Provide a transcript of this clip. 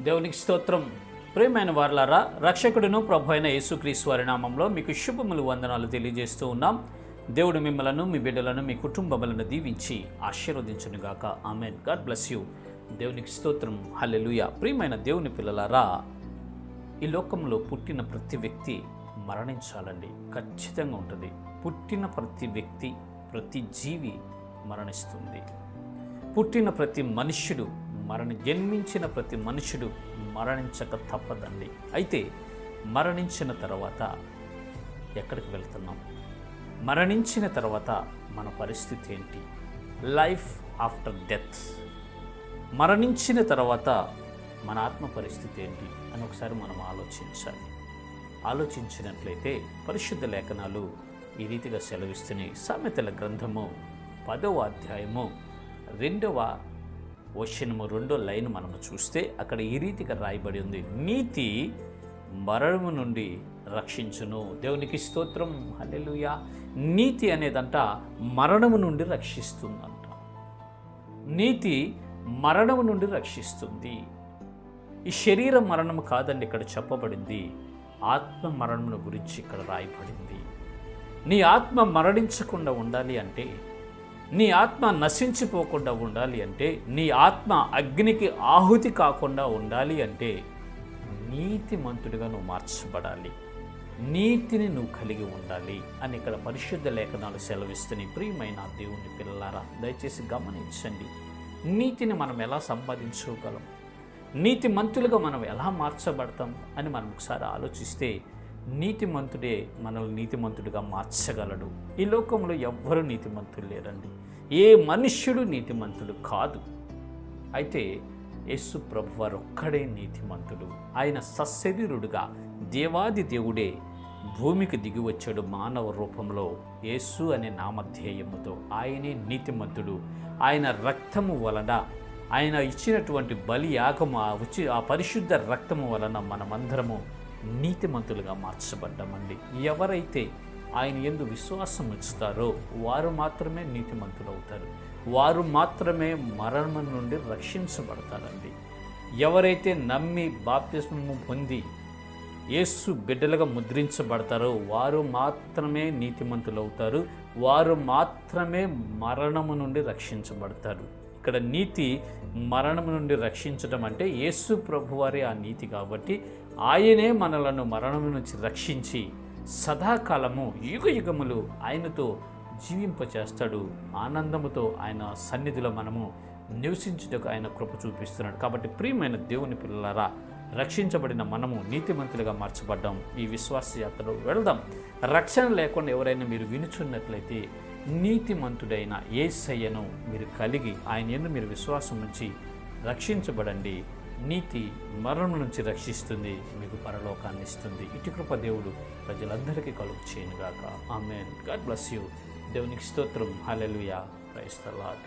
దేవునికి స్తోత్రం. ప్రియమైన వారలారా, రక్షకుడును ప్రభు అయిన యేసుక్రీస్తు వారి నామంలో మీకు శుభములు వందనాలు తెలియజేస్తూ ఉన్నాం. దేవుడు మిమ్మలను, మీ బిడ్డలను, మీ కుటుంబములను దీవించి ఆశీర్వదించునుగాక. ఆమెన్. God bless you. దేవునికి స్తోత్రం. హల్లెలూయా. ప్రియమైన దేవుని పిల్లలారా, ఈ లోకంలో పుట్టిన ప్రతి వ్యక్తి మరణించాలండి. ఖచ్చితంగా ఉంటుంది. పుట్టిన ప్రతి వ్యక్తి, ప్రతి జీవి మరణిస్తుంది. పుట్టిన ప్రతి మనుష్యుడు జన్మించిన ప్రతి మనుషుడు మరణించక తప్పదండి. అయితే మరణించిన తర్వాత ఎక్కడికి వెళ్తున్నాం? మరణించిన తర్వాత మన పరిస్థితి ఏంటి? Life after death. మరణించిన తర్వాత మన ఆత్మ పరిస్థితి ఏంటి అని ఒకసారి మనం ఆలోచించాలి. ఆలోచించినట్లయితే పరిశుద్ధ లేఖనాలు ఈ రీతిగా సెలవిస్తున్నాయి. సామెతల గ్రంథము 10వ అధ్యాయము 2వ వచనము 2వ లైన్ మనము చూస్తే అక్కడ ఈ రీతిగా రాయబడి ఉంది, నీతి మరణము నుండి రక్షించును. దేవునికి స్తోత్రం. హల్లెలూయా. నీతి అనేదంట మరణము నుండి రక్షిస్తుందంట. నీతి మరణము నుండి రక్షిస్తుంది. ఈ శరీర మరణము కాదండి ఇక్కడ చెప్పబడింది, ఆత్మ మరణమును గురించి ఇక్కడ రాయబడింది. నీ ఆత్మ మరణించకుండా ఉండాలి అంటే, నీ ఆత్మ నశించిపోకుండా ఉండాలి అంటే, నీ ఆత్మ అగ్నికి ఆహుతి కాకుండా ఉండాలి అంటే నీతిమంతుడిగా నువ్వు మార్చబడాలి. నీతిని నువ్వు కలిగి ఉండాలి అని ఇక్కడ పరిశుద్ధ లేఖనాలు సెలవిస్తున్నాయి. ప్రియమైన దేవుని పిల్లలారా, దయచేసి గమనించండి. నీతిని మనం ఎలా సంపాదించుకోగలం? నీతిమంతులుగా మనం ఎలా మార్చబడతాం అని మనం ఒకసారి ఆలోచిస్తే, నీతిమంతుడే మనల్ని నీతిమంతుడిగా మార్చగలడు. ఈ లోకంలో ఎవ్వరూ నీతిమంతులు లేరండి. ఏ మనుష్యుడు నీతిమంతుడు కాదు. అయితే యేసు ప్రభువారు ఒక్కడే నీతిమంతుడు. ఆయన సశరీరుడుగా దేవాది దేవుడే భూమికి దిగి వచ్చాడు మానవ రూపంలో. యేసు అనే నామధేయముతో ఆయనే నీతిమంతుడు. ఆయన రక్తము వలన, ఆయన ఇచ్చినటువంటి బలి యాగము, ఆ పరిశుద్ధ రక్తము వలన మనమందరము నీతిమంతులుగా మార్చబడ్డామండి. ఎవరైతే ఆయన యందు విశ్వాసం ఉంచుతారో వారు మాత్రమే నీతిమంతులు అవుతారు. వారు మాత్రమే మరణం నుండి రక్షించబడతారండి. ఎవరైతే నమ్మి బాప్తిస్మము పొంది యేసు బిడ్డలుగా ముద్రించబడతారో వారు మాత్రమే నీతిమంతులు అవుతారు. వారు మాత్రమే మరణము నుండి రక్షించబడతారు. ఇక్కడ నీతి మరణం నుండి రక్షించడం అంటే యేసు ప్రభువారే ఆ నీతి కాబట్టి ఆయనే మనలను మరణం నుంచి రక్షించి సదాకాలము యుగయుగములు ఆయనతో జీవింపచేస్తాడు. ఆనందముతో ఆయన సన్నిధిలో మనము నివసించుటకు ఆయన కృప చూపిస్తున్నాడు. కాబట్టి ప్రియమైన దేవుని పిల్లలారా, రక్షించబడిన మనము నీతిమంతులుగా మార్చబడ్డాం. ఈ విశ్వాస యాత్రలో వెళదాం. రక్షణ లేకుండా ఎవరైనా మీరు వినుచున్నట్లయితే, నీతిమంతుడైన యేసయ్యను మీరు కలిగి ఆయన యందు మీరు విశ్వాసం నుంచి రక్షించబడండి. నీతి మరణం నుంచి రక్షిస్తుంది, మీకు పరలోకాన్ని ఇస్తుంది. ఇటు కృప దేవుడు ప్రజలందరికీ కలుగు చేయనుగాక. ఆమేన్. God bless you. దేవునికి స్తోత్రం. హల్లెలూయా. Praise the lord.